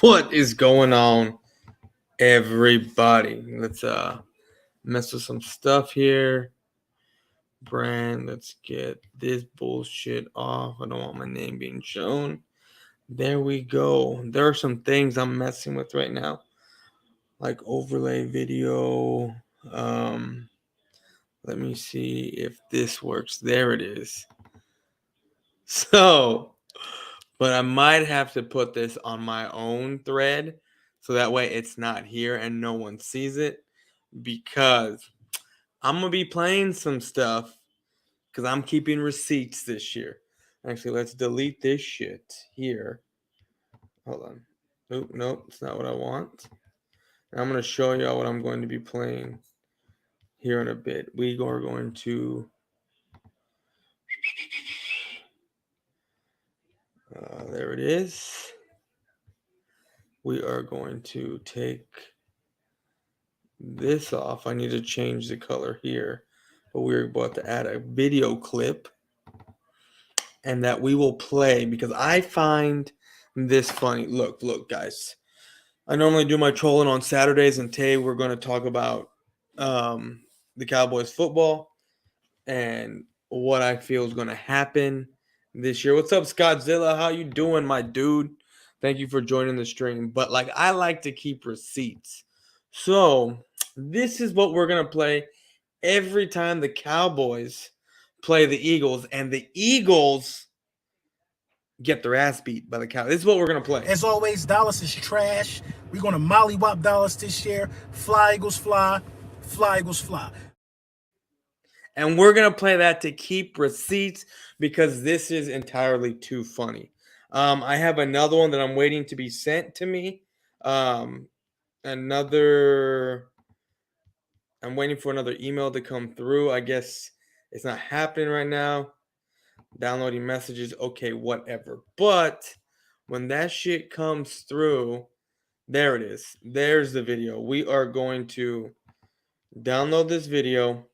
What is going on, everybody? Let's mess with some stuff here. Brand, let's get this bullshit off. I don't want my name being shown. There we go. There are some things I'm messing with right now, like overlay video. Let me see if this works. There it is. So, but I might have to put this on my own thread so that way it's not here and no one sees it, because I'm going to be playing some stuff because I'm keeping receipts this year. Actually, let's delete this shit here. Hold on. Nope, it's not what I want. I'm going to show y'all what I'm going to be playing here in a bit. We are going to... there it is. We are going to take this off. I need to change the color here, but we're about to add a video clip and that we will play because I find this funny. Look, guys. I normally do my trolling on Saturdays, and today we're going to talk about the Cowboys football and what I feel is going to happen this year. What's up, Scottzilla? How you doing, my dude? Thank you for joining the stream. But like, I like to keep receipts. So this is what we're going to play every time the Cowboys play the Eagles, and the Eagles get their ass beat by the Cowboys. This is what we're going to play. As always, Dallas is trash. We're going to mollywop Dallas this year. Fly, Eagles, fly. Fly, Eagles, fly. And we're going to play that to keep receipts because this is entirely too funny. I have another one that I'm waiting to be sent to me. I'm waiting for another email to come through. I guess it's not happening right now. Downloading messages. Okay, whatever. But when that shit comes through, there it is. There's the video. We are going to download this video.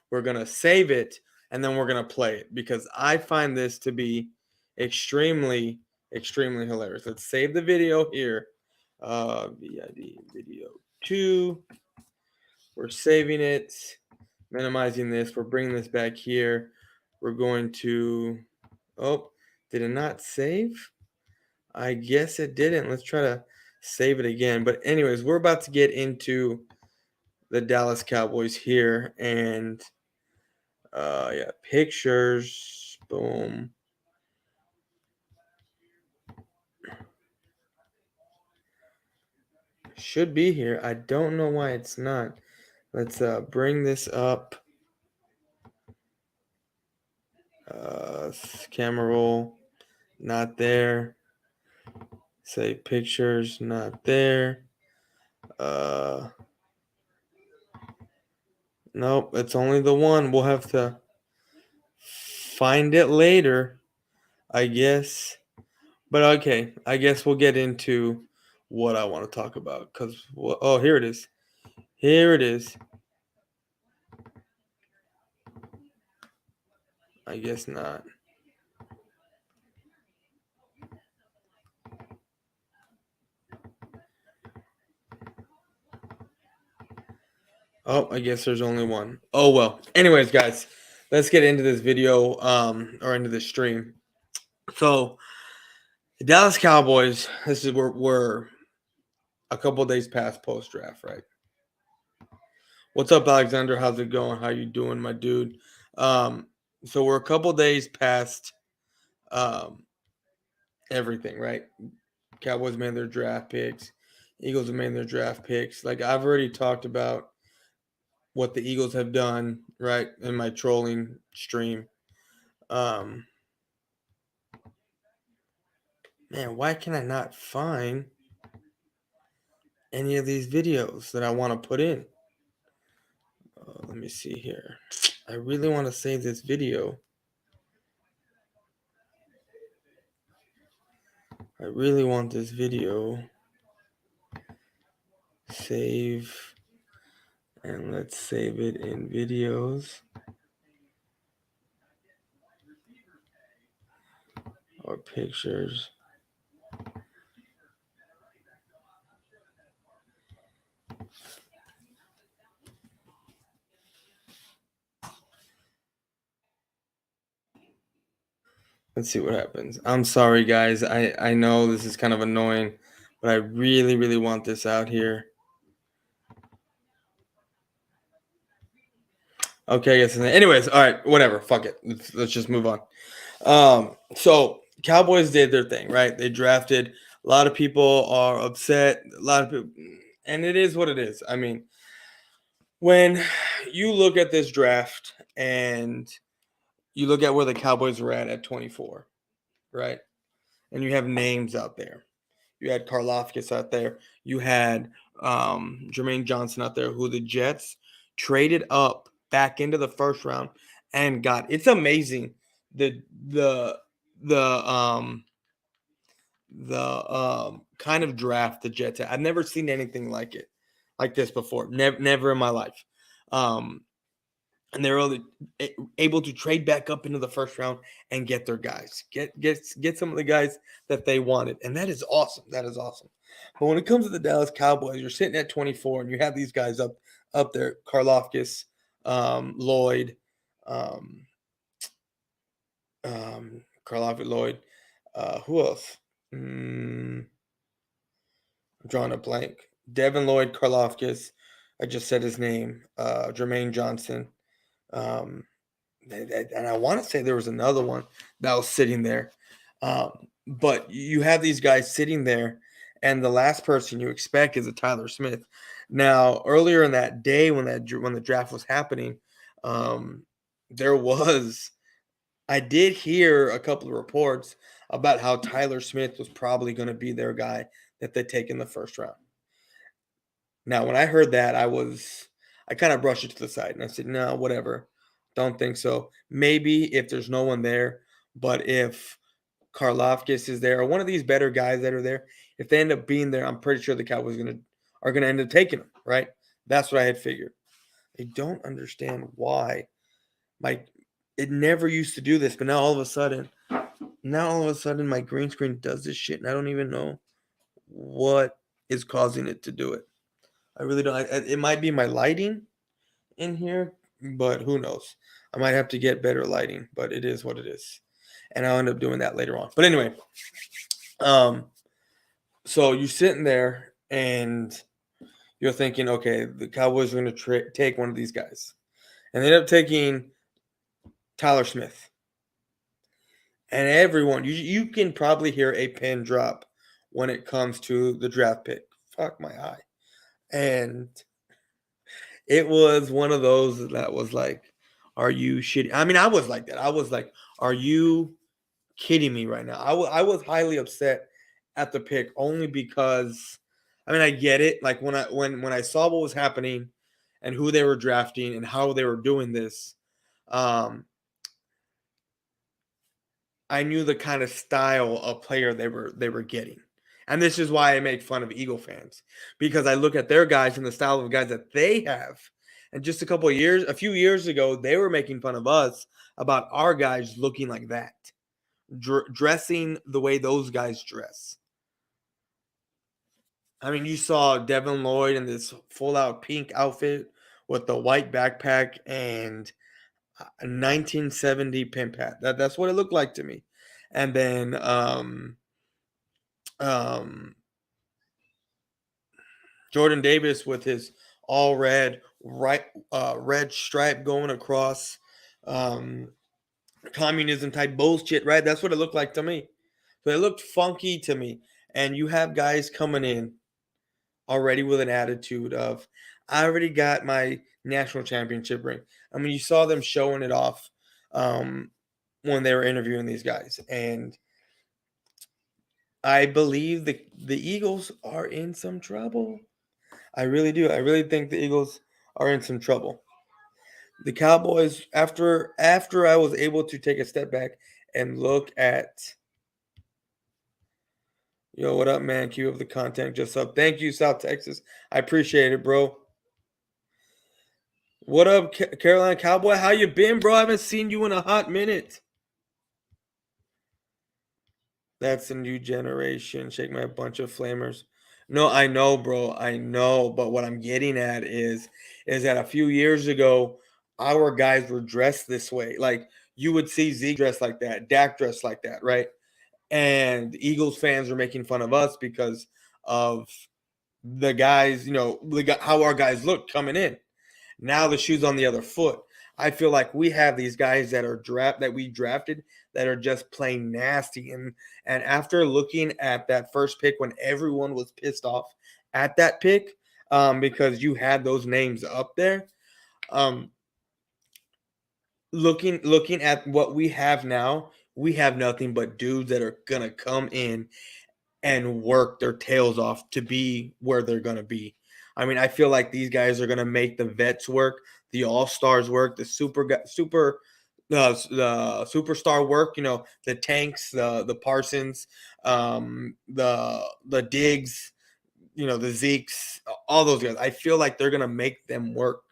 We're going to save it, and then we're going to play it because I find this to be extremely, extremely hilarious. Let's save the video here. VID video 2. We're saving it, minimizing this. We're bringing this back here. We're going to... Oh, did it not save? I guess it didn't. Let's try to save it again. But anyways, we're about to get into the Dallas Cowboys here, and yeah, pictures, boom. Should be here. I don't know why it's not. Let's bring this up. Camera roll, not there. Say pictures, not there. Nope, it's only the one. We'll have to find it later, I guess. But okay, I guess we'll get into what I want to talk about. Oh, here it is. Here it is. I guess not. Oh, I guess there's only one. Oh, well. Anyways, guys, let's get into this video or into the stream. So, the Dallas Cowboys, this is where we're a couple days past post-draft, right? What's up, Alexander? How's it going? How you doing, my dude? So we're a couple days past everything, right? Cowboys made their draft picks. Eagles have made their draft picks. Like, I've already talked about what the Eagles have done, right, in my trolling stream. Man, why can I not find any of these videos that I want to put in? Let me see here. I really want to save this video. I really want this video. Save. And let's save it in videos. Or pictures. Let's see what happens. I'm sorry, guys. I know this is kind of annoying, but I really, really want this out here. Okay, I guess. Anyways, all right, whatever. Fuck it. Let's just move on. So Cowboys did their thing, right? They drafted. A lot of people are upset. A lot of people, and it is what it is. I mean, when you look at this draft and you look at where the Cowboys were at 24, right? And you have names out there. You had Karlaftis out there. You had Jermaine Johnson out there, who the Jets traded up back into the first round and got. It's amazing the the the um the kind of draft the Jets had. I've never seen anything like this before. Never in my life. Um, and they're only able to trade back up into the first round and get their guys, get some of the guys that they wanted, and that is awesome. That is awesome. But when it comes to the Dallas Cowboys, you're sitting at 24, and you have these guys up there: Karlaftis, Lloyd, um, Karlaftis, Lloyd. Who else? I'm drawing a blank. Devin Lloyd, Karlaftis. I just said his name. Jermaine Johnson. Um, and I want to say there was another one that was sitting there. But you have these guys sitting there, and the last person you expect is a Tyler Smith. Now, earlier in that day when the draft was happening, there was I did hear a couple of reports about how Tyler Smith was probably going to be their guy that they take in the first round. Now, when I heard that, I kind of brushed it to the side and I said, no, whatever. Don't think so. Maybe if there's no one there, but if Karlaftis is there or one of these better guys that are there, if they end up being there, I'm pretty sure the Cowboys are gonna end up taking them, right? That's what I had figured. I don't understand why it never used to do this, but now all of a sudden my green screen does this shit and I don't even know what is causing it to do it. I really don't. It might be my lighting in here, but who knows? I might have to get better lighting, but it is what it is, and I'll end up doing that later on. But anyway, so you're sitting there and you're thinking, okay, the Cowboys are going to take one of these guys, and they end up taking Tyler Smith, and everyone you can probably hear a pin drop when it comes to the draft pick. Fuck my eye, and it was one of those that was like, are you shitting? I mean, I was like that. I was like, are you kidding me right now? I was highly upset at the pick only because, I mean, I get it. Like when I saw what was happening and who they were drafting and how they were doing this, I knew the kind of style of player they were getting. And this is why I make fun of Eagle fans, because I look at their guys and the style of guys that they have. And just a few years ago, they were making fun of us about our guys looking like that, dressing the way those guys dress. I mean, you saw Devin Lloyd in this full out pink outfit with the white backpack and a 1970 pimp hat. That's what it looked like to me. And then um, Jordan Davis with his all red red stripe going across, communism type bullshit, right? That's what it looked like to me. So it looked funky to me. And you have guys coming in already with an attitude of, I already got my national championship ring. I mean, you saw them showing it off when they were interviewing these guys. And I believe the Eagles are in some trouble. I really do. I really think the Eagles are in some trouble. The Cowboys, after I was able to take a step back and look at, yo, what up, man? Keep up the content just up. Thank you, South Texas. I appreciate it, bro. What up, Carolina Cowboy? How you been, bro? I haven't seen you in a hot minute. That's a new generation. Shake my bunch of flamers. No, I know, bro. I know, but what I'm getting at is that a few years ago, our guys were dressed this way. Like you would see Zeke dressed like that, Dak dressed like that, right? And the Eagles fans are making fun of us because of the guys, how our guys look coming in. Now the shoe's on the other foot. I feel like we have these guys that we drafted that are just plain nasty. And after looking at that first pick when everyone was pissed off at that pick, because you had those names up there, um, looking at what we have now, we have nothing but dudes that are gonna come in and work their tails off to be where they're going to be. I mean, I feel like these guys are going to make the vets work, the all-stars work, the superstar work, the Tanks, the Parsons, the Diggs, the Zekes, all those guys. I feel like they're going to make them work.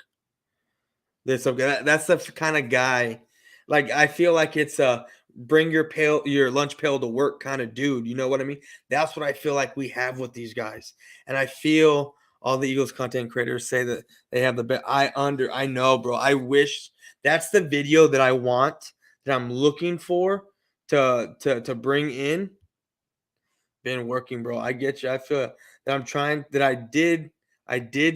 That's the kind of guy. Like I feel like it's a bring your lunch pail to work kind of dude. You know what I mean? That's what I feel like we have with these guys. And I feel all the Eagles content creators say that they have the best. I know, bro. I wish that's the video that I want, that I'm looking for to bring in. Been working, bro. I get you. I feel that I'm trying that I did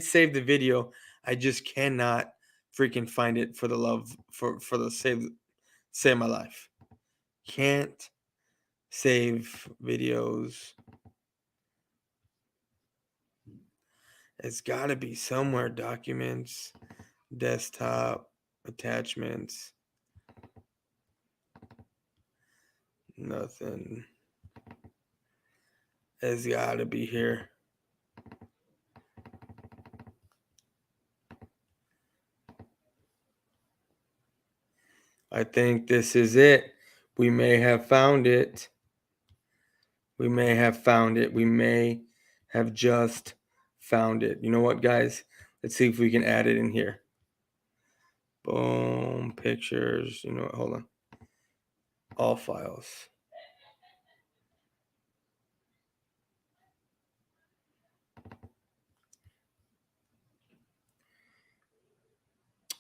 save the video. I just cannot freaking find it for the love for the save my life. Can't save videos. It's got to be somewhere. Documents, desktop, attachments. Nothing. It's got to be here. I think this is it. We may have found it. We may have found it. We may have just found it. You know what, guys? Let's see if we can add it in here. Boom, pictures. You know what? Hold on. All files.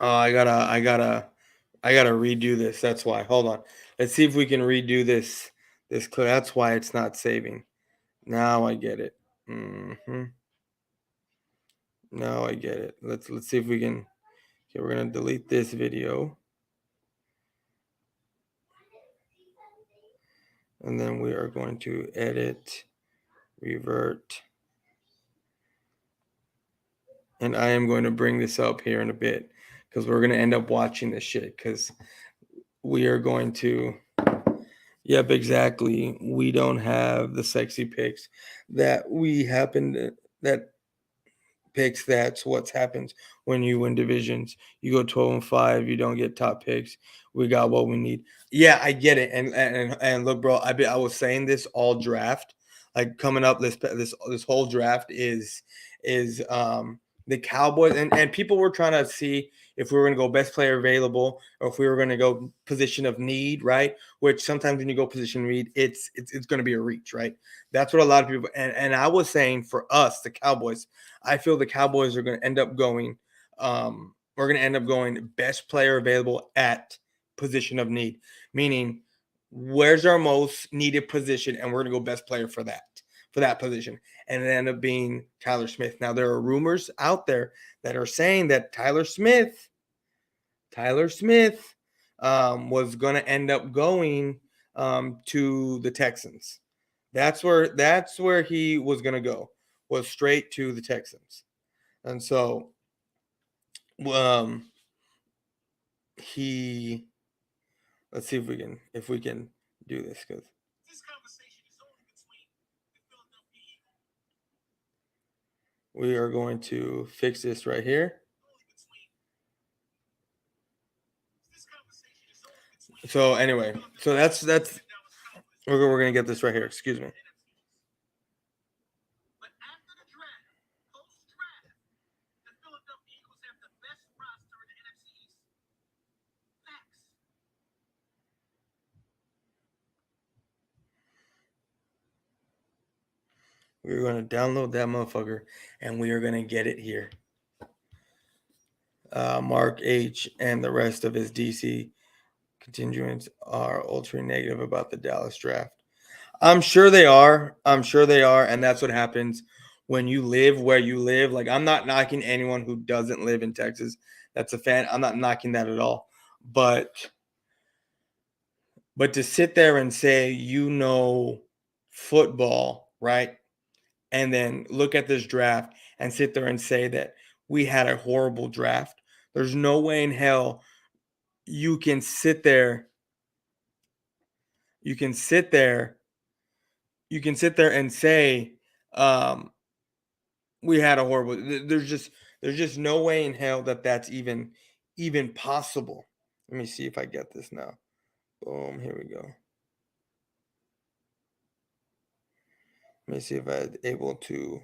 Oh, I gotta redo this. That's why. Hold on. Let's see if we can redo this clip. That's why it's not saving. Now I get it. Now I get it. Let's see if we can. Okay, we're gonna delete this video, and then we are going to edit, revert, and I am going to bring this up here in a bit because we're gonna end up watching this shit because we are going to. Yep, exactly. We don't have the sexy pics that we happen to, that picks. That's what happens when you win divisions. You go 12-5, you don't get top picks. We got what we need. Yeah, I get it. And look, bro, I was saying this all draft, like coming up this whole draft is the Cowboys, and people were trying to see if we were going to go best player available or if we were going to go position of need, right? Which sometimes when you go position of need, it's going to be a reach, right? That's what a lot of people, and I was saying for us, the Cowboys, I feel the Cowboys are going to end up going. We're going to end up going best player available at position of need, meaning where's our most needed position, and we're going to go best player for that position, and it ended up being Tyler Smith. Now there are rumors out there that are saying that Tyler Smith was going to end up going to the Texans. That's where he was going to go, was straight to the Texans. And so he let's see if we can do this because we are going to fix this right here. So anyway, so that's we're gonna get this right here. Excuse me. We're going to download that motherfucker, and we are going to get it here. Mark H. and the rest of his DC constituents are ultra negative about the Dallas draft. I'm sure they are. And that's what happens when you live where you live. Like, I'm not knocking anyone who doesn't live in Texas that's a fan. I'm not knocking that at all. But to sit there and say, football, right? And then look at this draft and sit there and say that we had a horrible draft. There's no way in hell you can sit there. You can sit there and say, we had a horrible. There's just no way in hell that that's even possible. Let me see if I get this now. Boom, here we go. Let me see if I'm able to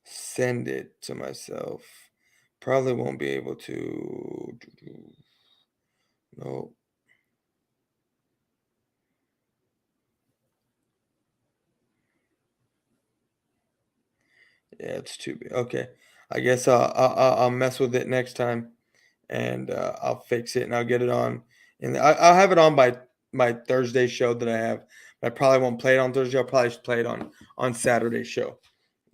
send it to myself. Probably won't be able to. No. Yeah, it's too big. Okay, I guess I'll mess with it next time, and I'll fix it and I'll get it on. And I'll have it on by my Thursday show that I have. I probably won't play it on Thursday. I'll probably just play it on Saturday's show.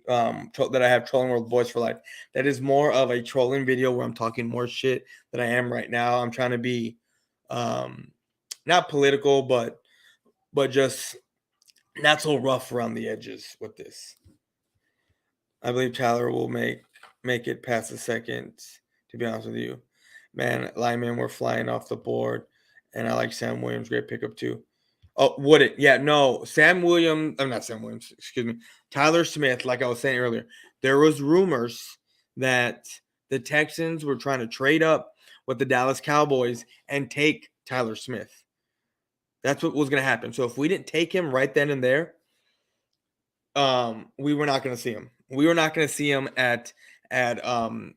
That I have, Trolling World Boys for Life. That is more of a trolling video where I'm talking more shit than I am right now. I'm trying to be not political, but just not so rough around the edges with this. I believe Tyler will make it past the second, to be honest with you. Man, linemen were flying off the board, and I like Sam Williams. Great pickup, too. Oh, would it? Yeah, no. Sam Williams, I'm not Sam Williams, excuse me. Tyler Smith, like I was saying earlier, there was rumors that the Texans were trying to trade up with the Dallas Cowboys and take Tyler Smith. That's what was going to happen. So if we didn't take him right then and there, we were not going to see him. We were not going to see him at 52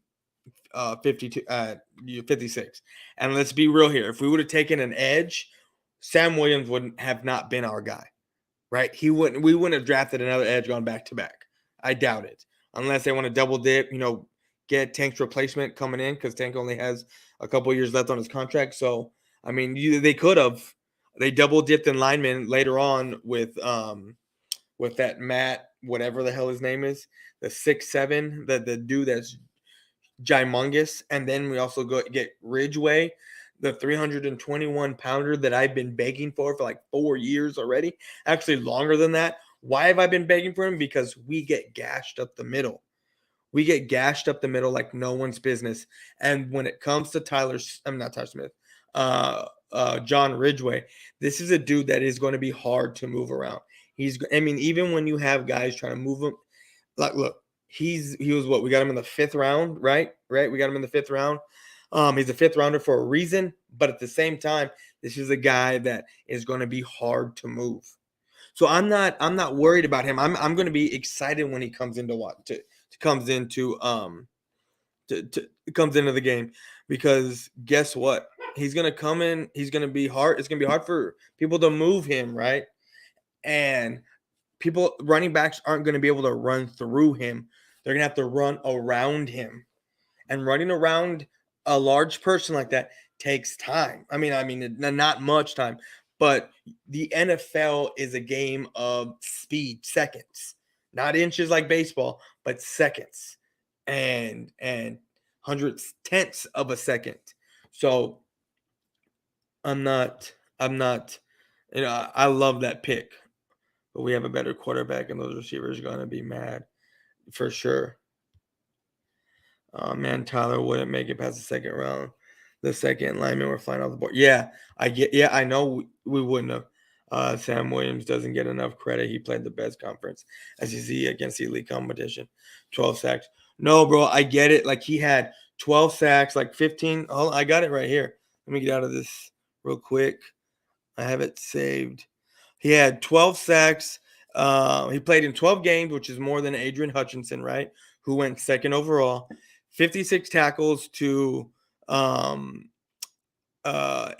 56. And let's be real here. If we would have taken an edge, Sam Williams wouldn't have not been our guy. Right? We wouldn't have drafted another edge going back to back. I doubt it. Unless they want to double dip, get Tank's replacement coming in, because Tank only has a couple years left on his contract. So, I mean, they could have. They double dipped in linemen later on with that Matt, whatever the hell his name is, the 6'7", the dude that's gymongous. And then we also get Ridgeway, the 321 pounder that I've been begging for like 4 years already, actually longer than that. Why have I been begging for him? Because we get gashed up the middle. We get gashed up the middle like no one's business. And when it comes to I'm not Tyler Smith, John Ridgeway, this is a dude that is going to be hard to move around. Even when you have guys trying to move him, like, look, he was what? We got him in the 5th round, right? Right? We got him in the 5th round. He's a 5th rounder for a reason, but at the same time, this is a guy that is going to be hard to move. So I'm not worried about him. I'm going to be excited when he comes into comes into the game, because guess what? He's going to come in. He's going to be hard. It's going to be hard for people to move him, right? And running backs aren't going to be able to run through him. They're going to have to run around him. And running around a large person like that takes time. I mean, not much time, but the NFL is a game of speed, seconds, not inches like baseball, but seconds, and hundredths, tenths of a second. So I'm not, I love that pick, but we have a better quarterback, and those receivers are going to be mad for sure. Man, Tyler wouldn't make it past the second round. The second linemen were flying off the board. Yeah, I know we wouldn't have. Sam Williams doesn't get enough credit. He played the best conference SEC against the elite competition. 12 sacks. No, bro, I get it. Like, he had 12 sacks, like 15. Oh, I got it right here. Let me get out of this real quick. I have it saved. He had 12 sacks. He played in 12 games, which is more than Adrian Hutchinson, right? Who went 2nd overall. 56 tackles to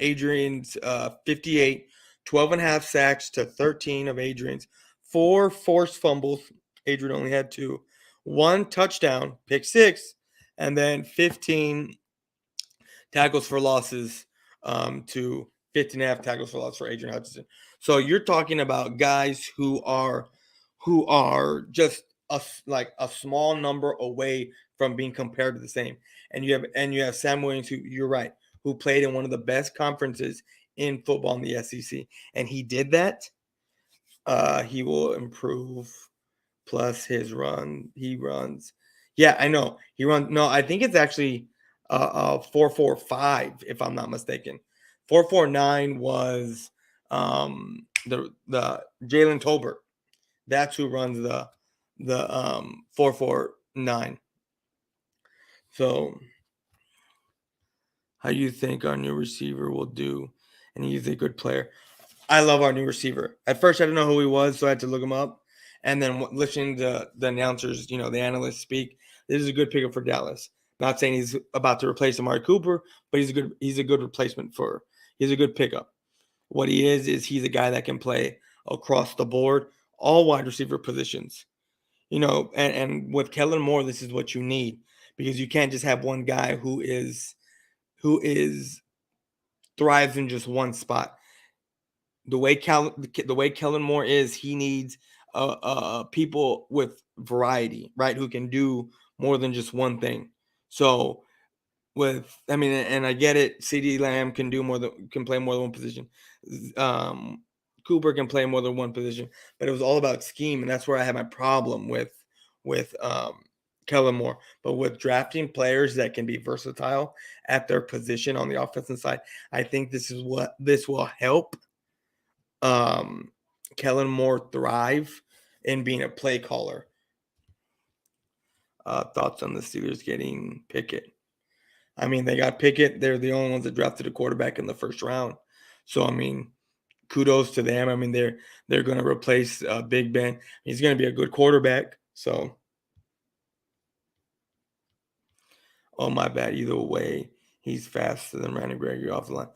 Adrian's 58, 12 and a half sacks to 13 of Adrian's, 4 forced fumbles. Adrian only had 2. 1 touchdown, pick 6, and then 15 tackles for losses to 15 and a half tackles for loss for Adrian Hutchinson. So you're talking about guys who are just like a small number away from being compared to the same. And you have Sam Williams, who you're right, who played in one of the best conferences in football in the SEC, and he did that. He will improve. Plus he runs. Yeah, I know he runs. No, I think it's actually 4.45 if I'm not mistaken. 4.49 was the Jalen Tolbert. That's who runs the 4.49. So, how you think our new receiver will do? And he's a good player. I love our new receiver. At first, I didn't know who he was, so I had to look him up. And then listening to the announcers, the analysts speak, this is a good pickup for Dallas. Not saying he's about to replace Amari Cooper, but he's a good replacement he's a good pickup. What he is he's a guy that can play across the board, all wide receiver positions. And with Kellen Moore, this is what you need, because you can't just have one guy who is thrives in just one spot. The way Kellen Moore is, he needs people with variety, right? Who can do more than just one thing. So and I get it. CD Lamb can play more than one position. Um, Cooper can play more than one position, but it was all about scheme, and that's where I had my problem with Kellen Moore. But with drafting players that can be versatile at their position on the offensive side, I think this will help Kellen Moore thrive in being a play caller. Thoughts on the Steelers getting Pickett? I mean, they got Pickett. They're the only ones that drafted a quarterback in the first round. So, I mean, kudos to them. I mean, they're going to replace Big Ben. He's going to be a good quarterback. So, oh, my bad. Either way, he's faster than Randy Gregory off the line.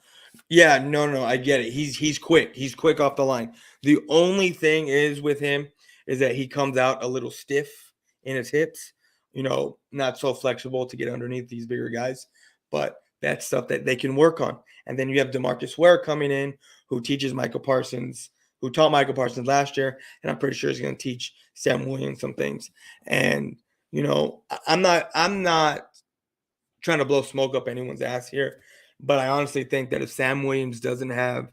Yeah, no, I get it. He's quick. He's quick off the line. The only thing is with him is that he comes out a little stiff in his hips, not so flexible to get underneath these bigger guys. But that's stuff that they can work on. And then you have DeMarcus Ware coming in, who taught Michael Parsons last year, and I'm pretty sure he's going to teach Sam Williams some things. And I'm not trying to blow smoke up anyone's ass here, but I honestly think that if Sam Williams doesn't have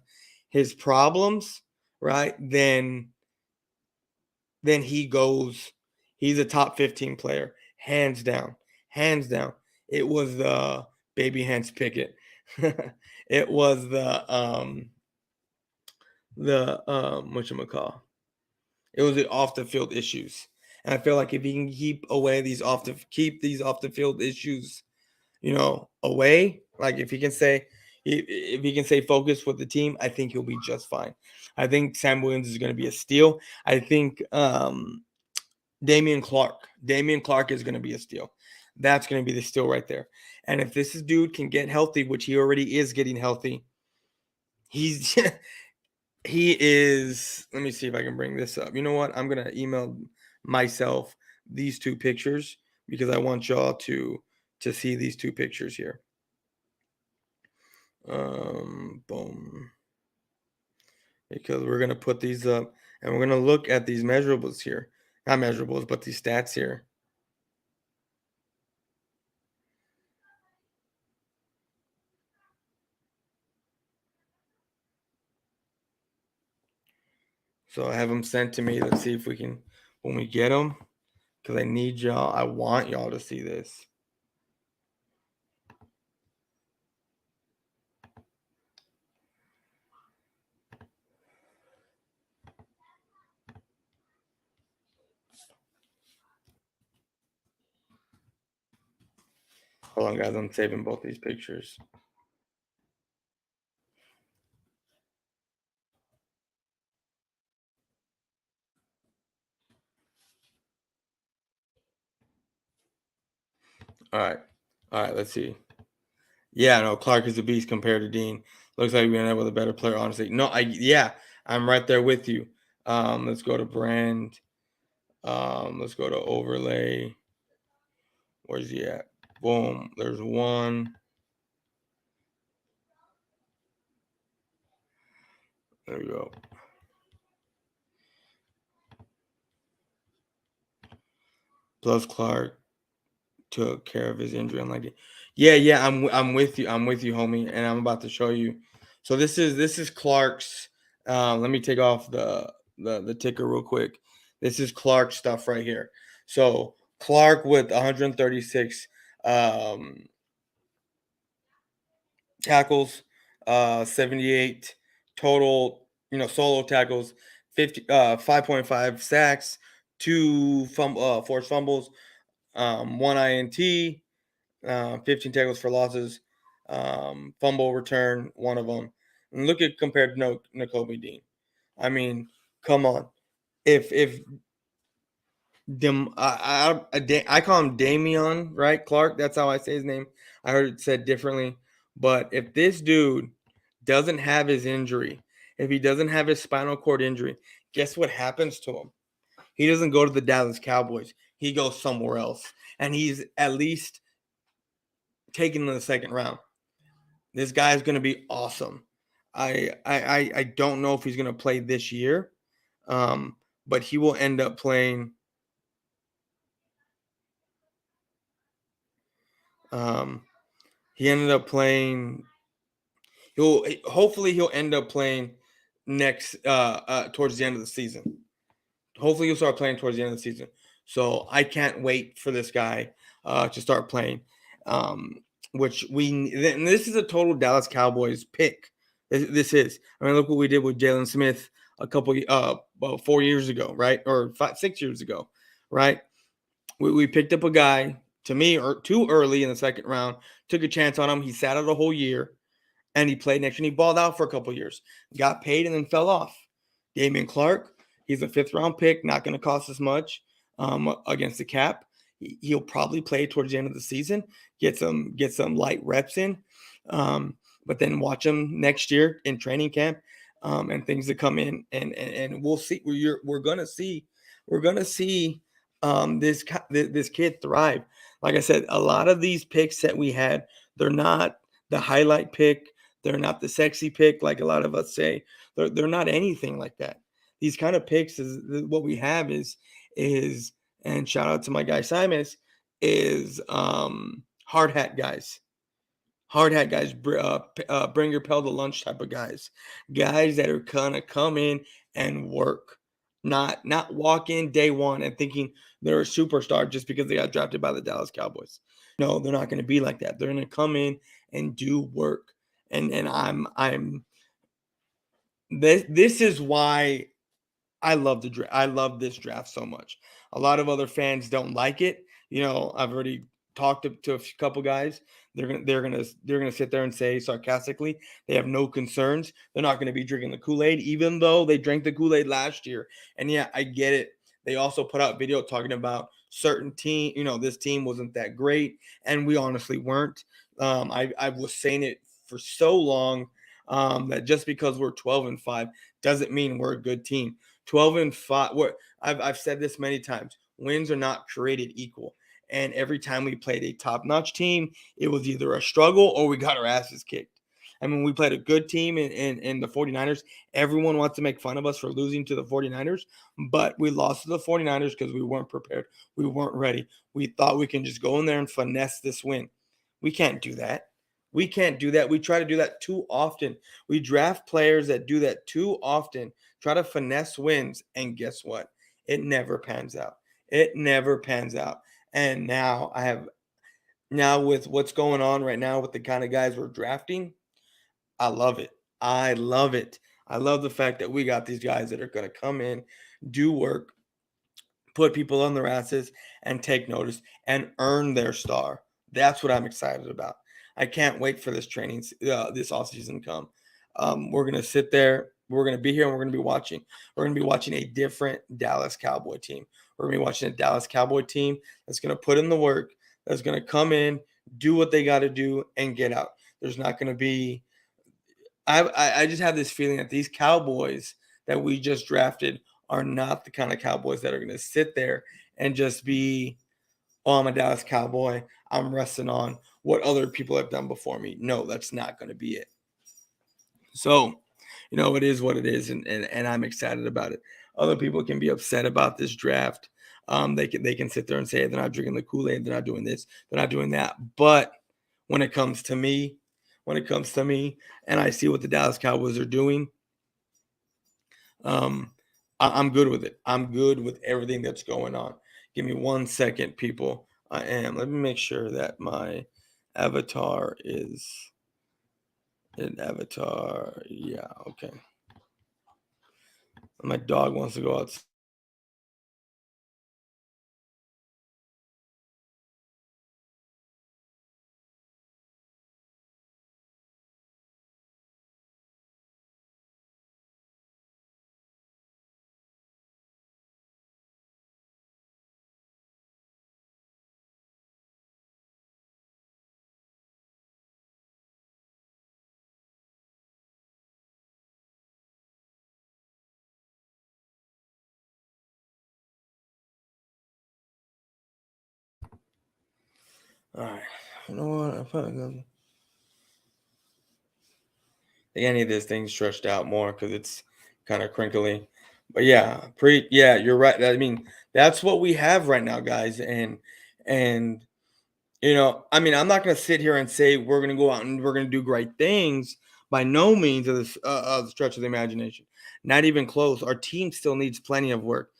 his problems, right, then he's a top 15 player, hands down. It was the baby hands Pickett. It was whatchamacall. It was the off the field issues. And I feel like if he can keep these off the field issues, away, like if he can stay focused with the team, I think he'll be just fine. I think Sam Williams is going to be a steal. I think Damian Clark is going to be a steal. That's going to be the steal right there. And if this dude can get healthy, which he already is getting healthy, he's he is. Let me see if I can bring this up. You know what? I'm going to email myself these 2 pictures because I want y'all to see these 2 pictures here. Boom. Because we're going to put these up and we're going to look at these measurables here. Not measurables, but these stats here. So I have them sent to me. Let's see if we can, when we get them, because I want y'all to see this. Hold on, guys. I'm saving both these pictures. All right. Let's see. Yeah, no, Clark is a beast compared to Dean. Looks like we end up with a better player, honestly. No, I'm right there with you. Let's go to brand. Let's go to overlay. Where's he at? Boom. There's one. There we go. Plus Clark took care of his injury. I'm like, yeah. I'm with you. I'm with you, homie. And I'm about to show you. So this is Clark's. Let me take off the ticker real quick. This is Clark's stuff right here. So Clark with 136 tackles, 78 total, solo tackles, 5.5 sacks, forced fumbles, one INT, 15 tackles for losses, fumble return, one of them. And look at compared to Nakobe Dean. I mean, come on. If I call him Damian, right? Clark, that's how I say his name. I heard it said differently. But if this dude doesn't have his injury, if he doesn't have his spinal cord injury, guess what happens to him? He doesn't go to the Dallas Cowboys. He goes somewhere else. And he's at least taken in the second round. This guy is going to be awesome. I don't know if he's going to play this year, but he will end up playing. He ended up playing. Hopefully he'll end up playing next towards the end of the season. Hopefully he'll start playing towards the end of the season. So I can't wait for this guy to start playing. Which and this is a total Dallas Cowboys pick. This is. I mean, look what we did with Jalen Smith a couple about 4 years ago, right? Or 6 years ago, right? We picked up a guy to me or too early in the second round. Took a chance on him. He sat out a whole year, and he played next year. And he balled out for a couple years, got paid, and then fell off. Damian Clark, he's a 5th-round pick, not going to cost as much against the cap. He'll probably play towards the end of the season, get some light reps in, but then watch him next year in training camp and things that come in, and we'll see. We're gonna see this kid thrive. Like I said, a lot of these picks that we had, they're not the highlight pick. They're not the sexy pick like a lot of us say. They're not anything like that. These kind of picks is what we have is and shout out to my guy Simus is hard hat guys. Hard hat guys, bring your pal to lunch type of guys that are gonna come in and work, not walk in day one and thinking they're a superstar just because they got drafted by the Dallas Cowboys. No, they're not going to be like that. They're going to come in and do work. And I'm this is why I love the draft. I love this draft so much. A lot of other fans don't like it. I've already talked to a couple guys. They're gonna sit there and say sarcastically they have no concerns. They're not going to be drinking the Kool-Aid, even though they drank the Kool-Aid last year. And yeah, I get it. They also put out video talking about certain team. This team wasn't that great, and we honestly weren't. I was saying it for so long that just because we're 12-5 doesn't mean we're a good team. 12-5. I've said this many times. Wins are not created equal. And every time we played a top-notch team, it was either a struggle or we got our asses kicked. I mean, we played a good team in the 49ers. Everyone wants to make fun of us for losing to the 49ers, but we lost to the 49ers because we weren't prepared. We weren't ready. We thought we can just go in there and finesse this win. We can't do that. We can't do that. We try to do that too often. We draft players that do that too often, try to finesse wins, and guess what? It never pans out. It never pans out. And now with what's going on right now with the kind of guys we're drafting, I love it. I love it. I love the fact that we got these guys that are going to come in, do work, put people on their asses, and take notice and earn their star. That's what I'm excited about. I can't wait for this this offseason to come. We're going to sit there. We're going to be here and we're going to be watching. We're going to be watching a different Dallas Cowboy team. We're going to be watching a Dallas Cowboy team that's going to put in the work, that's going to come in, do what they got to do, and get out. There's not going to be – I just have this feeling that these Cowboys that we just drafted are not the kind of Cowboys that are going to sit there and just be, oh, I'm a Dallas Cowboy. I'm resting on what other people have done before me. No, that's not going to be it. So, it is what it is, and I'm excited about it. Other people can be upset about this draft. They can sit there and say they're not drinking the Kool-Aid, they're not doing this, they're not doing that. But when it comes to me, and I see what the Dallas Cowboys are doing, I'm good with it. I'm good with everything that's going on. Give me 1 second, people. Let me make sure that my avatar is an avatar. Yeah, okay. My dog wants to go outside. All right. You know what? I think I need this thing stretched out more because it's kind of crinkly. But yeah, you're right. I mean, that's what we have right now, guys. And I'm not going to sit here and say we're going to go out and we're going to do great things. By no means of the stretch of the imagination. Not even close. Our team still needs plenty of work.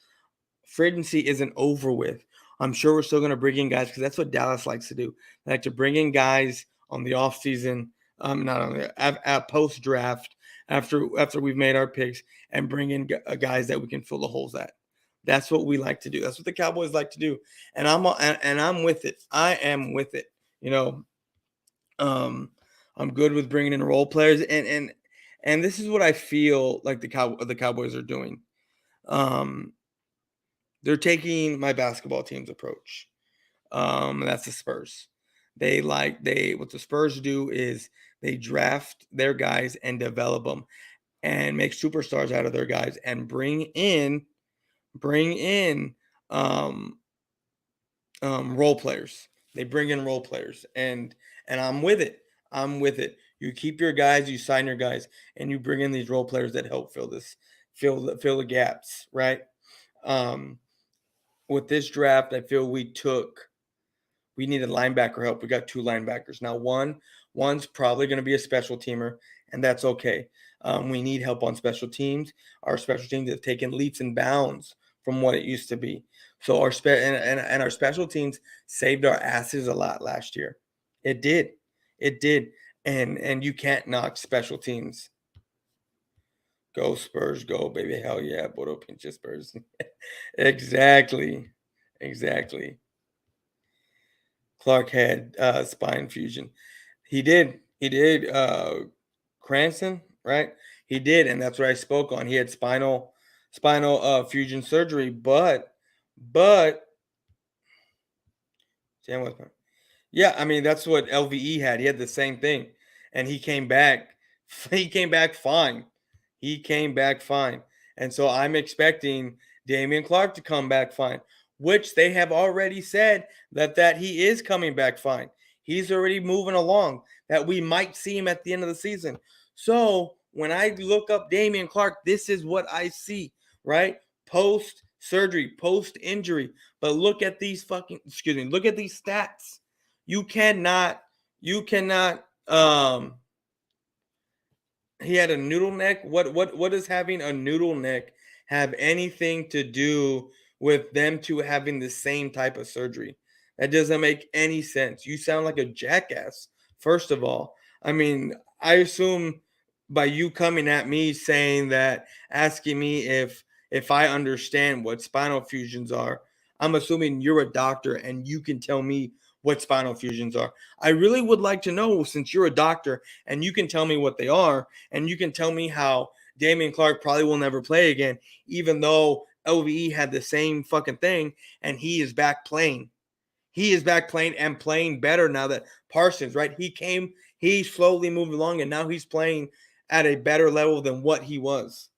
Free agency isn't over with. I'm sure we're still going to bring in guys because that's what Dallas likes to do. They like to bring in guys on the offseason, not on the at post draft after we've made our picks and bring in guys that we can fill the holes at. That's what we like to do. That's what the Cowboys like to do, and I'm with it. I am with it. Um, I'm good with bringing in role players, and this is what I feel like the Cowboys are doing. They're taking my basketball team's approach. That's the Spurs. What the Spurs do is they draft their guys and develop them and make superstars out of their guys and bring in um, role players. They bring in role players, and I'm with it. I'm with it. You keep your guys, you sign your guys, and you bring in these role players that help fill the gaps, right? Um, with this draft, I feel we needed linebacker help. We got two linebackers. Now, one's probably going to be a special teamer, and that's okay. We need help on special teams. Our special teams have taken leaps and bounds from what it used to be. So and our special teams saved our asses a lot last year. It did. It did. And you can't knock special teams. Go Spurs, go baby. Hell yeah, Bodo pinches Spurs. Exactly. Exactly. Clark had spine fusion. He did. He did. Cranston, right? He did, and that's what I spoke on. He had spinal fusion surgery, but Sam was yeah. I mean, that's what LVE had. He had the same thing, and he came back. He came back fine. He came back fine, and so I'm expecting Damian Clark to come back fine, which they have already said that he is coming back fine. He's already moving along. That we might see him at the end of the season. So when I look up Damian Clark, this is what I see, right? Post surgery, post injury. But look at these look at these stats. You cannot, he had a noodle neck. What does having a noodle neck have anything to do with them two having the same type of surgery? That doesn't make any sense. You sound like a jackass. First of all, I mean, I assume by you coming at me saying that, asking me if I understand what spinal fusions are, I'm assuming you're a doctor and you can tell me what spinal fusions are. I really would like to know, since you're a doctor and you can tell me what they are, and you can tell me how Damian Clark probably will never play again, even though LVE had the same fucking thing and he is back playing. He is back playing and playing better now that Parsons, right? He slowly moved along and now he's playing at a better level than what he was.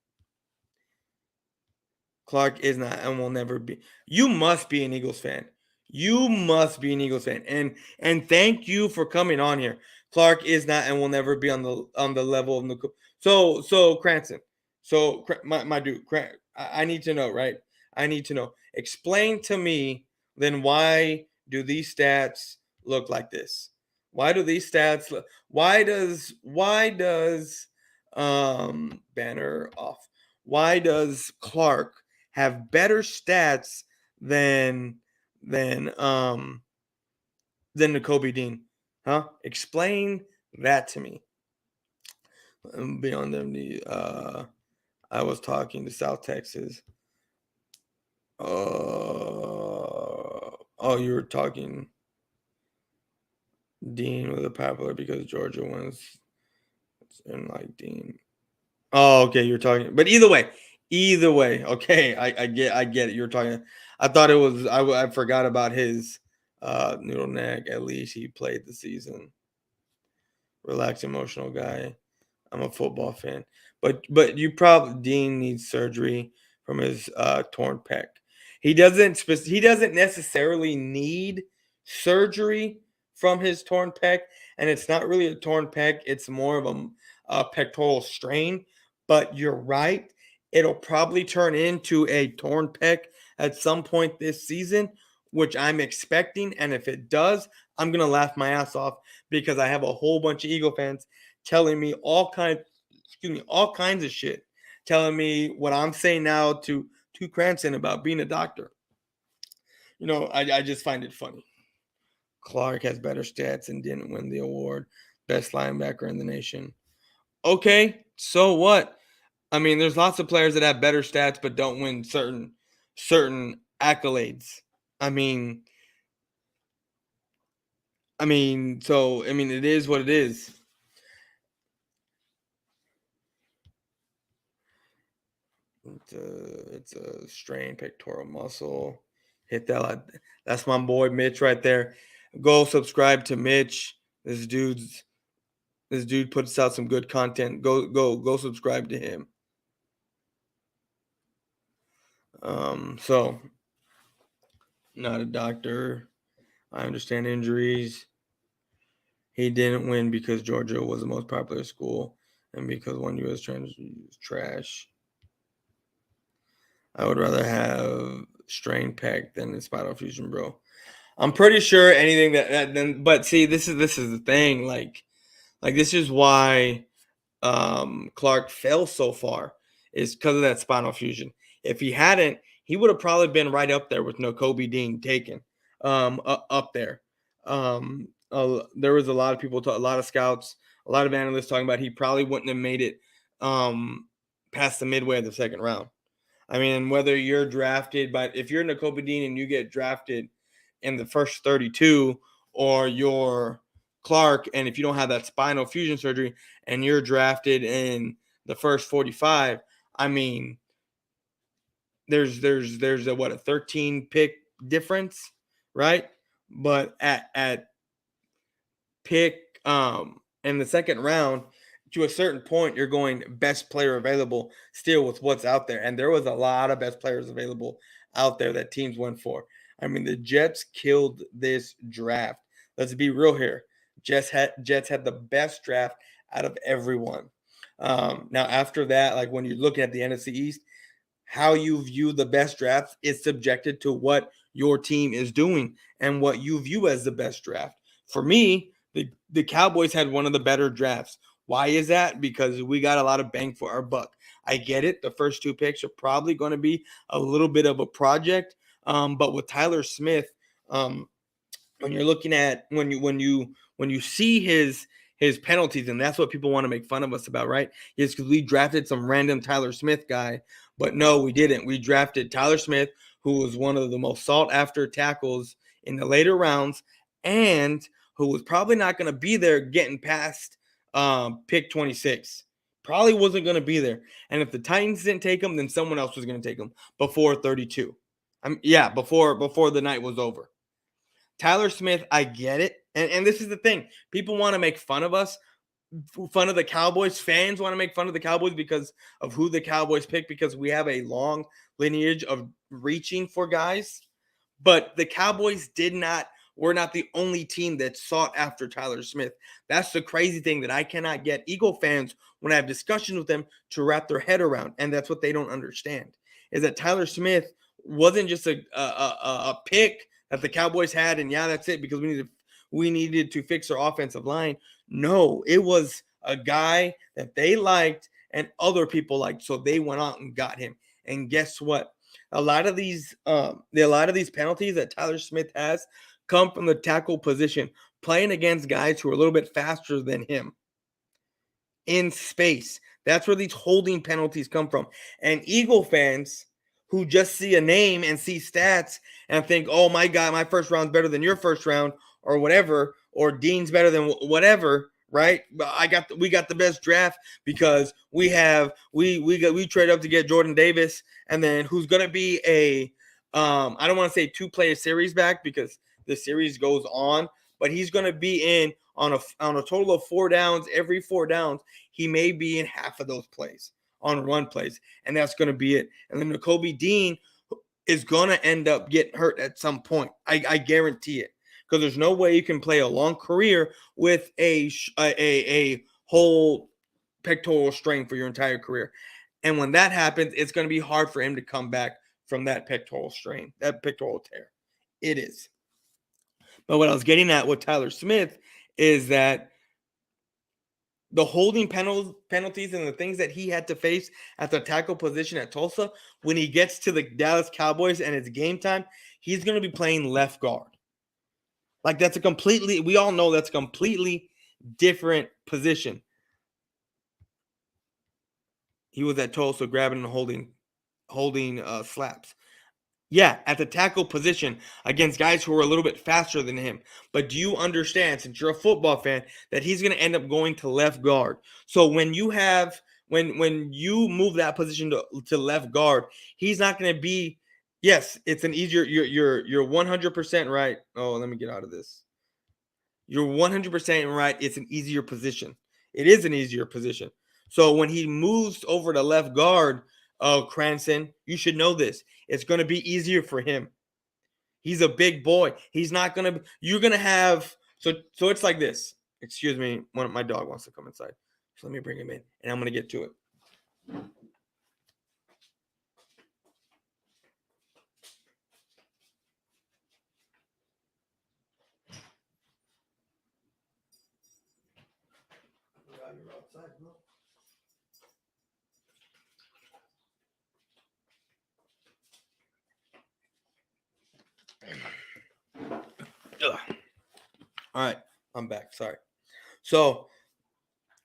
Clark is not and will never be. You must be an Eagles fan. You must be an Eagles fan. And thank you for coming on here. Clark is not and will never be on the level of Nicole. So Cranston. So my dude, I need to know, right? I need to know. Explain to me then why do these stats look like this? Why do these stats look why does banner off? Why does Clark have better stats than than um than N'Kobe Dean? Huh? Explain that to me. Beyond them, I was talking to South Texas. Oh, you were talking. Dean was a popular because Georgia wins, and like Dean. Oh, okay, you're talking. But either way, okay, I get it. You're talking. I thought it was. I forgot about his noodle neck. At least he played the season. Relaxed, emotional guy. I'm a football fan, but you probably Dean needs surgery from his torn pec. He doesn't necessarily need surgery from his torn pec, and it's not really a torn pec. It's more of a pectoral strain. But you're right; it'll probably turn into a torn pec at some point this season, which I'm expecting. And if it does, I'm gonna laugh my ass off because I have a whole bunch of Eagle fans telling me all kinds of shit, telling me what I'm saying now to Cranston about being a doctor. I just find it funny. Clark has better stats and didn't win the award. Best linebacker in the nation. Okay, so what? I mean, there's lots of players that have better stats but don't win certain accolades. I mean, it is what it is. It's a strained pectoral muscle. Hit that. That's my boy Mitch right there. Go subscribe to Mitch. This dude puts out some good content. Go subscribe to him. So not a doctor. I understand injuries. He didn't win because Georgia was the most popular school and because one U.S. transfer is trash. I would rather have strained pec than the spinal fusion, bro. I'm pretty sure anything that then, but see, this is the thing. Like this is why Clark fell so far is because of that spinal fusion. If he hadn't, he would have probably been right up there with N'Kobe Dean taken up there. There was a lot of people, a lot of scouts, a lot of analysts talking about he probably wouldn't have made it past the midway of the second round. I mean, whether you're drafted, but if you're N'Kobe Dean and you get drafted in the first 32, or you're Clark, and if you don't have that spinal fusion surgery and you're drafted in the first 45, I mean, there's a 13 pick difference, right? But at pick in the second round, to a certain point, you're going best player available still with what's out there. And there was a lot of best players available out there that teams went for. I mean, the Jets killed this draft. Let's be real here. Jets had the best draft out of everyone. Now, after that, like when you're looking at the NFC East, how you view the best draft is subjected to what your team is doing and what you view as the best draft. For me, the Cowboys had one of the better drafts. Why is that? Because we got a lot of bang for our buck. I get it. The first two picks are probably going to be a little bit of a project. But with Tyler Smith, when you're looking at when you see his penalties, and that's what people want to make fun of us about, right? Is because we drafted some random Tyler Smith guy, but no, we didn't. We drafted Tyler Smith, who was one of the most sought after tackles in the later rounds, and who was probably not going to be there getting past pick 26. Probably wasn't going to be there. And if the Titans didn't take him, then someone else was going to take him before 32. Before the night was over. Tyler Smith, I get it. And this is the thing. People want to make fun of us, fun of the Cowboys. Fans want to make fun of the Cowboys because of who the Cowboys pick, because we have a long lineage of reaching for guys, but the Cowboys were not the only team that sought after Tyler Smith. That's the crazy thing that I cannot get Eagle fans when I have discussions with them to wrap their head around, and that's what they don't understand, is that Tyler Smith wasn't just a pick that the Cowboys had, and yeah, that's it, because we needed to fix our offensive line. No, it was a guy that they liked and other people liked, so they went out and got him. And guess what? A lot of these penalties that Tyler Smith has come from the tackle position, playing against guys who are a little bit faster than him in space. That's where these holding penalties come from. And Eagle fans who just see a name and see stats and think, oh my God, my first round's better than your first round, or whatever, or Dean's better than whatever, right? We got the best draft because we trade up to get Jordan Davis, and then who's gonna be a I don't want to say 2-player series back because the series goes on, but he's gonna be in on a total of 4 downs. Every 4 downs, he may be in half of those plays on run plays, and that's going to be it. And then Nakobe Dean is going to end up getting hurt at some point. I guarantee it, because there's no way you can play a long career with a whole pectoral strain for your entire career. And when that happens, it's going to be hard for him to come back from that pectoral strain, that pectoral tear. It is. But what I was getting at with Tyler Smith is that the holding penalties and the things that he had to face at the tackle position at Tulsa, when he gets to the Dallas Cowboys and it's game time, he's going to be playing left guard. Like, we all know that's a completely different position. He was at Tulsa grabbing and holding slaps. Yeah, at the tackle position against guys who are a little bit faster than him. But do you understand, since you're a football fan, that he's going to end up going to left guard? So when you move that position to left guard, he's not going to be. Yes, it's an easier. You're 100% right. Oh, let me get out of this. You're 100% right. It's an easier position. It is an easier position. So when he moves over to left guard, Cranston, you should know this. It's going to be easier for him. He's a big boy. He's not going to. You're going to have. So it's like this. Excuse me. My dog wants to come inside. So let me bring him in, and I'm going to get to it. You're outside, bro. Ugh. All right, I'm back. Sorry. So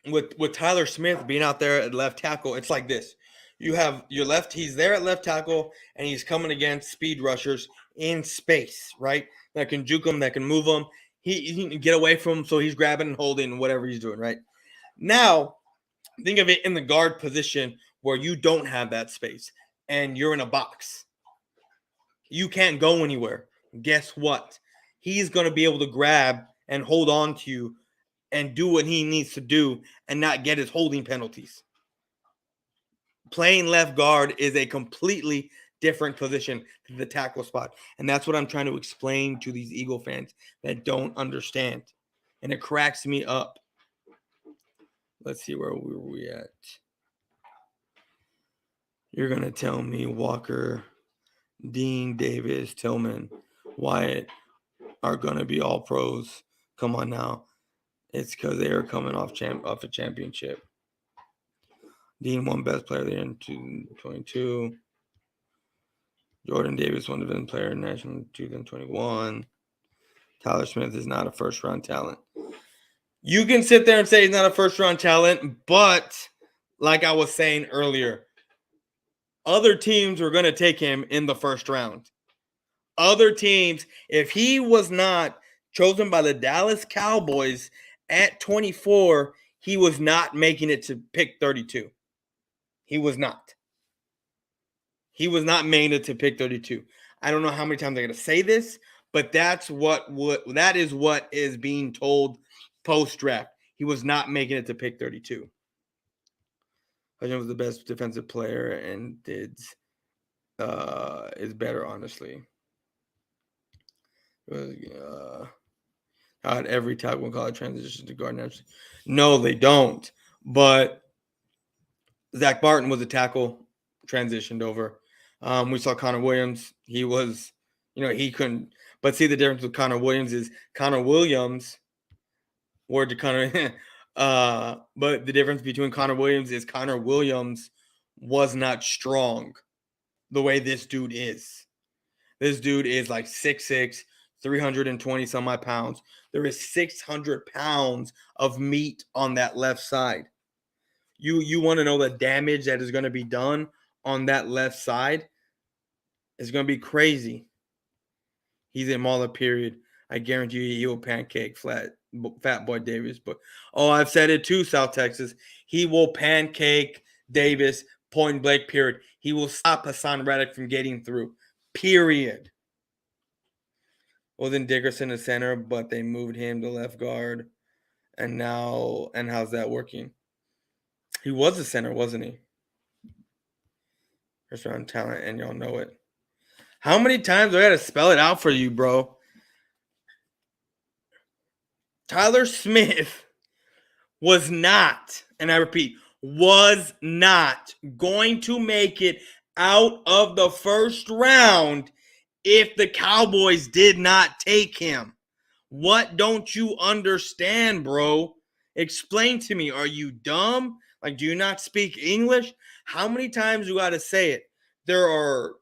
with Tyler Smith being out there at left tackle, it's like this. You have your left, he's there at left tackle, and he's coming against speed rushers in space, right? That can juke him, that can move him. He can get away from him, so he's grabbing and holding whatever he's doing, right? Now, think of it in the guard position where you don't have that space and you're in a box. You can't go anywhere. Guess what? He's going to be able to grab and hold on to you and do what he needs to do and not get his holding penalties. Playing left guard is a completely different position to the tackle spot. And that's what I'm trying to explain to these Eagle fans that don't understand. And it cracks me up. Let's see, where were we at? You're going to tell me Walker, Dean, Davis, Tillman, Wyatt are going to be all pros. Come on now. It's because they are coming off a championship. Dean won best player there in 2022. Jordan Davis won the best player in national 2021. Tyler Smith is not a first-round talent. You can sit there and say he's not a first-round talent, but like I was saying earlier, other teams were going to take him in the first round. Other teams, if he was not chosen by the Dallas Cowboys at 24, he was not making it to pick 32. He was not. He was not making it to pick 32. I don't know how many times I'm going to say this, but that is what is being told post-draft. He was not making it to pick 32. Hudson was the best defensive player and did is better, honestly. How every tackle in college transitions to guard. No, they don't. But Zach Martin was a tackle, transitioned over. We saw Connor Williams. He was, he couldn't. But see, the difference with Connor Williams is Connor Williams, word to Connor. But the difference between Connor Williams is Connor Williams was not strong the way this dude is. This dude is like 6'6", 320 some odd pounds. There is 600 pounds of meat on that left side. You want to know the damage that is going to be done on that left side? It's going to be crazy. He's a mauler, period. I guarantee you he will pancake Fat Boy Davis. But I've said it too, South Texas. He will pancake Davis, point blank, period. He will stop Hassan Reddick from getting through, period. Well, then Dickerson is center, but they moved him to left guard. And how's that working? He was a center, wasn't he? First round talent, and y'all know it. How many times do I got to spell it out for you, bro? Tyler Smith was not, and I repeat, was not going to make it out of the first round if the Cowboys did not take him. What don't you understand, bro? Explain to me. Are you dumb? Like, do you not speak English? How many times do I got to say it? There are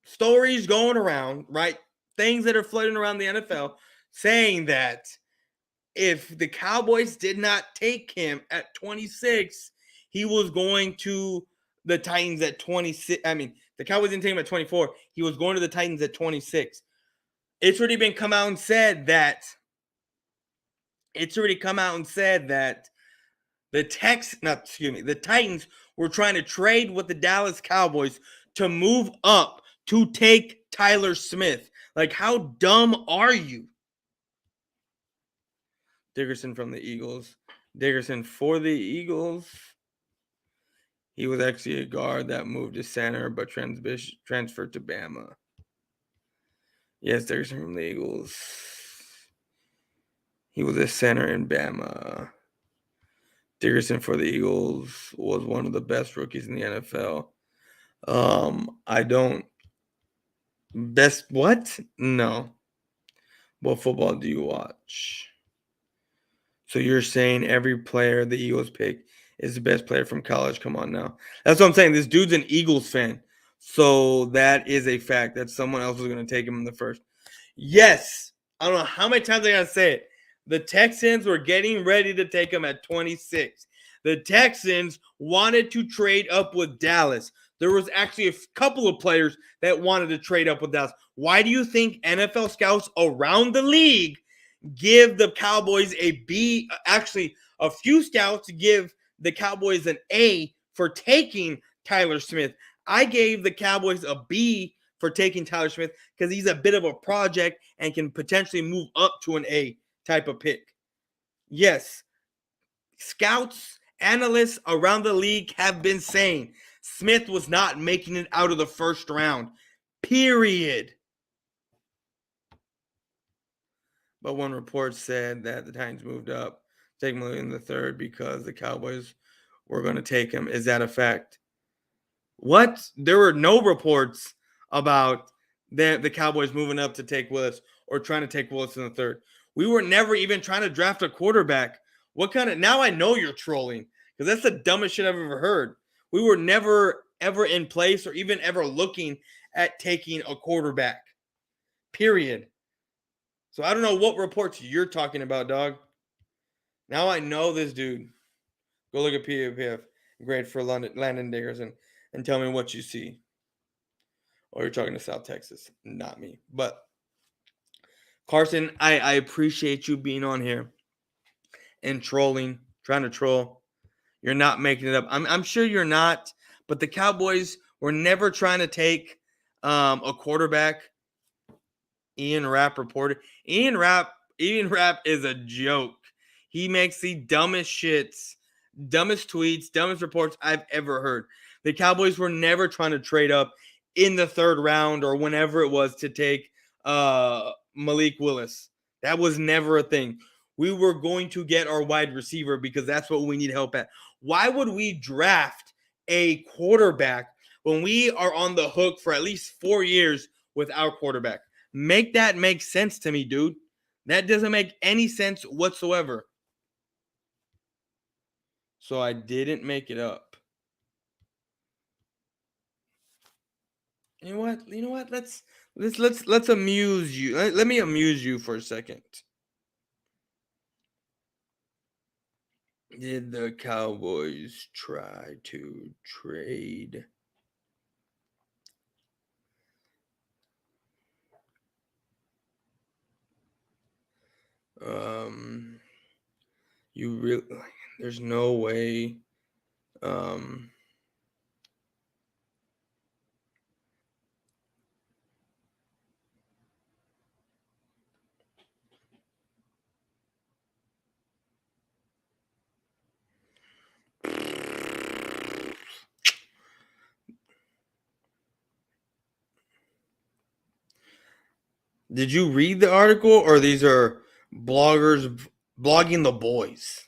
stories going around, right? Things that are floating around the NFL saying that if the Cowboys did not take him at 26, he was going to the Titans at 26. I mean, the Cowboys didn't take him at 24. He was going to the Titans at 26. It's already come out and said that the Titans were trying to trade with the Dallas Cowboys to move up to take Tyler Smith. Like, how dumb are you? Dickerson from the Eagles. Dickerson for the Eagles. He was actually a guard that moved to center, but transferred to Bama. Yes, Dickerson from the Eagles. He was a center in Bama. Dickerson for the Eagles was one of the best rookies in the NFL. Best what? No. What football do you watch? So you're saying every player the Eagles pick is the best player from college? Come on now. That's what I'm saying. This dude's an Eagles fan. So that is a fact that someone else was going to take him in the first. Yes. I don't know how many times I got to say it. The Texans were getting ready to take him at 26. The Texans wanted to trade up with Dallas. There was actually a couple of players that wanted to trade up with Dallas. Why do you think NFL scouts around the league give the Cowboys a B? Actually, a few scouts give the Cowboys an A for taking Tyler Smith. I gave the Cowboys a B for taking Tyler Smith because he's a bit of a project and can potentially move up to an A type of pick. Yes, scouts, analysts around the league have been saying Smith was not making it out of the first round, period. But one report said that the Titans moved up, taking him in the third because the Cowboys were going to take him. Is that a fact? What? There were no reports about the Cowboys moving up to take Willis or trying to take Willis in the third. We were never even trying to draft a quarterback. What kind of... Now I know you're trolling because that's the dumbest shit I've ever heard. We were never, ever in place or even ever looking at taking a quarterback. Period. So I don't know what reports you're talking about, dog. Now I know this dude. Go look at PFF grade for Landon Dickerson and tell me what you see. Or you're talking to South Texas, not me. But Carson, I appreciate you being on here and trolling, trying to troll. You're not making it up. I'm sure you're not, but the Cowboys were never trying to take a quarterback. Ian Rapp reported. Ian Rapp is a joke. He makes the dumbest shits, dumbest tweets, dumbest reports I've ever heard. The Cowboys were never trying to trade up. in the third round or whenever it was to take Malik Willis. That was never a thing. We were going to get our wide receiver because that's what we need help at. Why would we draft a quarterback when we are on the hook for at least 4 years with our quarterback? Make that make sense to me, dude. That doesn't make any sense whatsoever. So I didn't make it up. You know what? You know what? Let's amuse you. Let me amuse you for a second. Did the Cowboys try to trade you really there's no way Did you read the article or these are bloggers blogging the boys?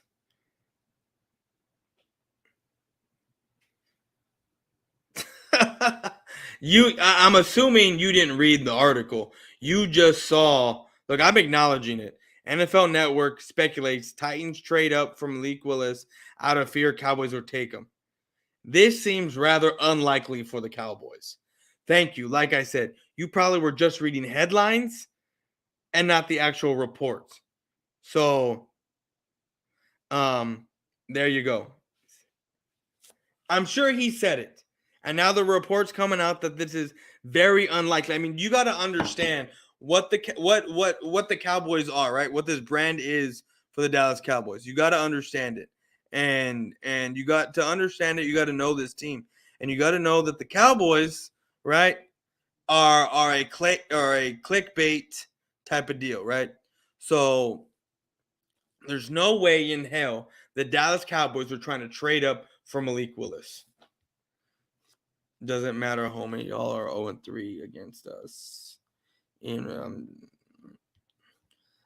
I'm assuming you didn't read the article. You just saw. Look, I'm acknowledging it. NFL Network speculates Titans trade up from Malik Willis out of fear Cowboys will take him. This seems rather unlikely for the Cowboys. Thank you. Like I said, you probably were just reading headlines and not the actual reports. So, there you go. I'm sure he said it. And now the reports coming out that this is very unlikely. I mean, you got to understand what the Cowboys are, right? What this brand is for the Dallas Cowboys. You got to understand it. And you got to understand it, you got to know this team. And you got to know that the Cowboys, right, are a clickbait type of deal, right? So there's no way in hell the Dallas Cowboys are trying to trade up for Malik Willis. Doesn't matter how many y'all are 0-3 against us. I mean,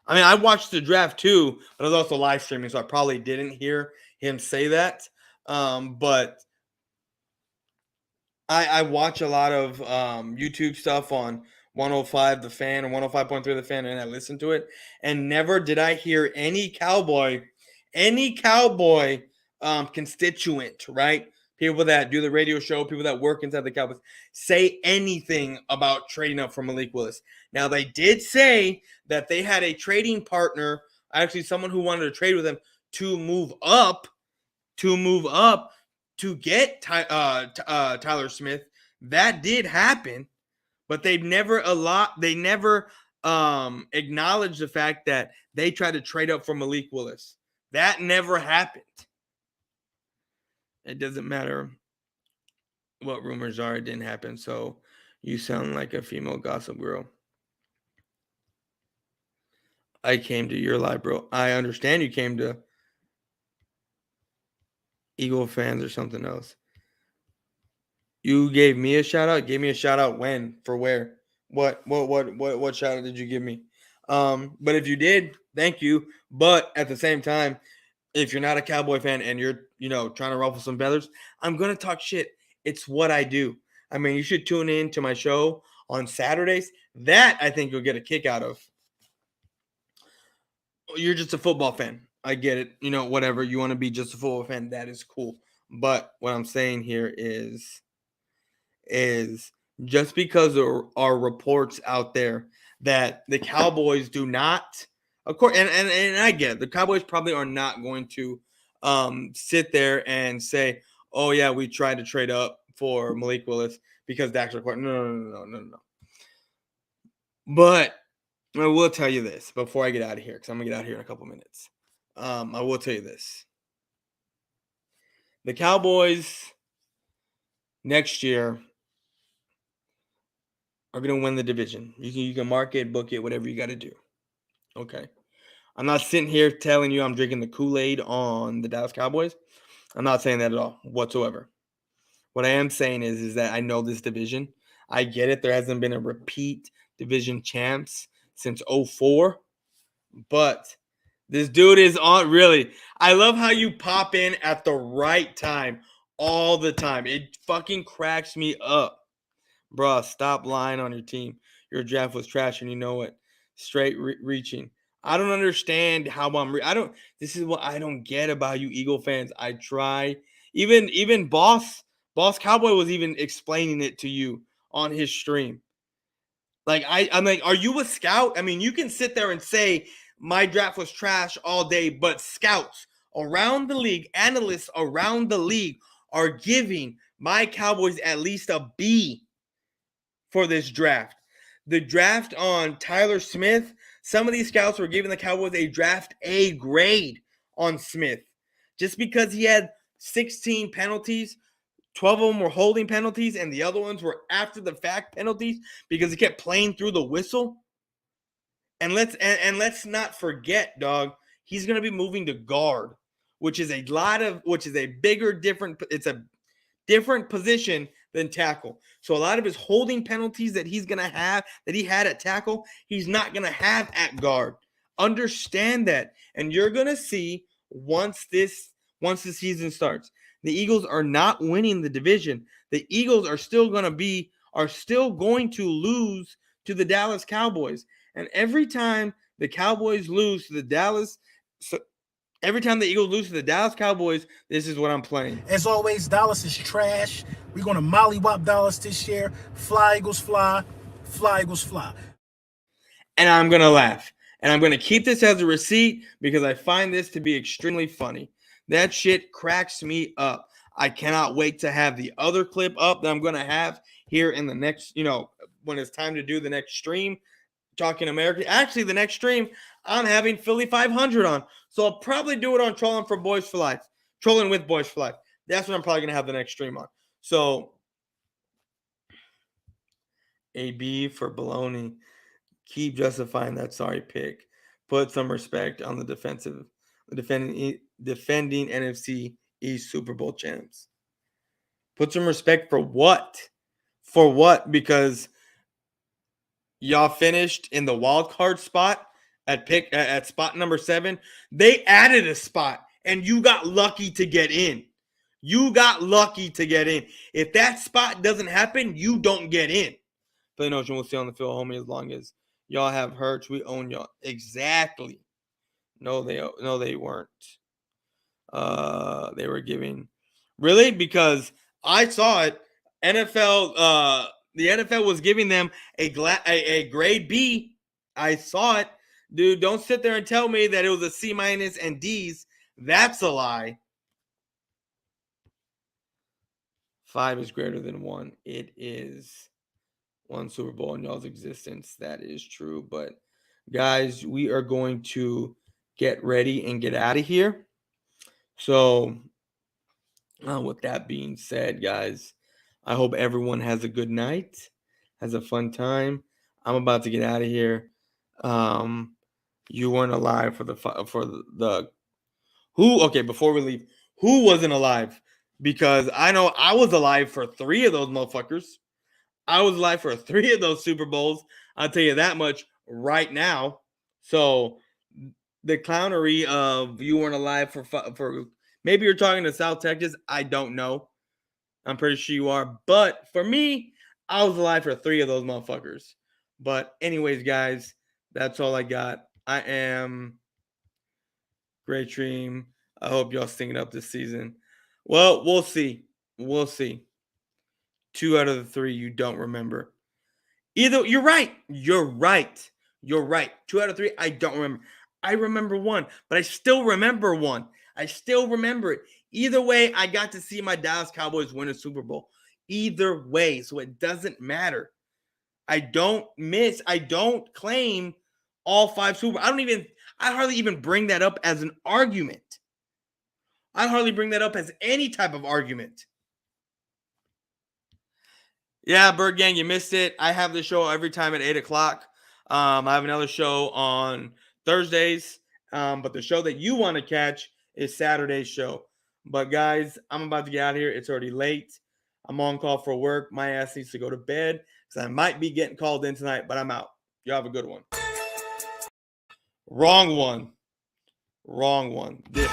I watched the draft too, but I was also live streaming, so I probably didn't hear him say that. But I watch a lot of YouTube stuff on 105 The Fan or 105.3 The Fan, and I listen to it. And never did I hear any Cowboy constituent, right? People that do the radio show, people that work inside the Cowboys, say anything about trading up for Malik Willis. Now, they did say that they had a trading partner, actually someone who wanted to trade with them to move up to get Tyler Smith. That did happen, but they never acknowledged the fact that they tried to trade up for Malik Willis. That never happened. It doesn't matter what rumors are. It didn't happen. So you sound like a female gossip girl. I came to your live, bro. I understand you came to Eagle fans or something else. You gave me a shout out. Gave me a shout out when? For where? What shout out did you give me? But if you did, thank you. But at the same time, if you're not a Cowboy fan and you're, trying to ruffle some feathers, I'm gonna talk shit. It's what I do. I mean, you should tune in to my show on Saturdays. That I think you'll get a kick out of. You're just a football fan. I get it. Whatever. You want to be just a football fan, that is cool. But what I'm saying here is just because there are reports out there that the Cowboys do not, of course, and I get it, the Cowboys probably are not going to sit there and say, oh yeah, we tried to trade up for Malik Willis because Dak's report. No. But I will tell you this before I get out of here, because I'm gonna get out of here in a couple minutes. I will tell you this: the Cowboys next year are going to win the division. You can mark it, book it, whatever you got to do. Okay. I'm not sitting here telling you I'm drinking the Kool-Aid on the Dallas Cowboys. I'm not saying that at all whatsoever. What I am saying is that I know this division. I get it. There hasn't been a repeat division champs since 04. But this dude is on really. I love how you pop in at the right time all the time. It fucking cracks me up. Bruh, stop lying on your team. Your draft was trash and you know it. Straight reaching. I don't understand how I don't. This is what I don't get about you Eagle fans. I try. Even boss Cowboy was even explaining it to you on his stream. Like I'm like, are you a scout? I mean, you can sit there and say my draft was trash all day, but scouts around the league, analysts around the league are giving my Cowboys at least a B for this draft. The draft on Tyler Smith, some of these scouts were giving the Cowboys a draft A grade on Smith just because he had 16 penalties. 12 of them were holding penalties, and the other ones were after the fact penalties because he kept playing through the whistle. And let's not forget, dog, he's gonna be moving to guard, which is a different position than tackle. So a lot of his holding penalties that he had at tackle, he's not gonna have at guard. Understand that, and you're gonna see once the season starts. The Eagles are not winning the division. The Eagles are still going to lose to the Dallas Cowboys. And every time the Cowboys lose to the Dallas, every time the Eagles lose to the Dallas Cowboys, this is what I'm playing. As always, Dallas is trash. We're going to mollywop Dallas this year. Fly, Eagles, fly. Fly, Eagles, fly. And I'm going to laugh. And I'm going to keep this as a receipt because I find this to be extremely funny. That shit cracks me up. I cannot wait to have the other clip up that I'm going to have here in the next, when it's time to do the next stream, Talking America. Actually, the next stream, I'm having Philly 500 on. So I'll probably do it on Trolling with Boys for Life. That's what I'm probably going to have the next stream on. So, AB for baloney. Keep justifying that sorry pick. Put some respect on the defending NFC East Super Bowl champs. Put some respect for what? For what? Because y'all finished in the wild card spot at spot number 7. They added a spot, and you got lucky to get in. If that spot doesn't happen, you don't get in. Play Notion, we'll stay on the field, homie, as long as y'all have Hurts. We own y'all. Exactly. No, they weren't. They were giving. Really? Because I saw it. The NFL was giving them a grade B. I saw it. Dude, don't sit there and tell me that it was a C- and D's. That's a lie. 5 is greater than 1. It is 1 Super Bowl in y'all's existence. That is true. But, guys, we are going to get ready and get out of here. So, with that being said, guys, I hope everyone has a good night, has a fun time. I'm about to get out of here. You weren't alive who? Okay, before we leave, who wasn't alive? Because I know I was alive for 3 of those motherfuckers. I was alive for 3 of those Super Bowls. I'll tell you that much right now. So the clownery of you weren't alive for maybe you're talking to South Texas. I don't know. I'm pretty sure you are. But for me, I was alive for 3 of those motherfuckers. But anyways, guys, that's all I got. I am Great Dream. I hope y'all singing up this season. Well, we'll see. 2 out of the 3 you don't remember. Either you're right. 2 out of 3 I don't remember. I remember 1, but I still remember 1. I still remember it. Either way, I got to see my Dallas Cowboys win a Super Bowl. Either way, so it doesn't matter. I don't claim all 5 Super Bowls. I hardly even bring that up as an argument. I hardly bring that up as any type of argument. Yeah, Bird Gang, you missed it. I have the show every time at 8 o'clock. I have another show on Thursdays, but the show that you want to catch is Saturday's show. But guys, I'm about to get out of here. It's already late. I'm on call for work. My ass needs to go to bed because I might be getting called in tonight, but I'm out. You have a good one. Wrong one. Wrong one. This.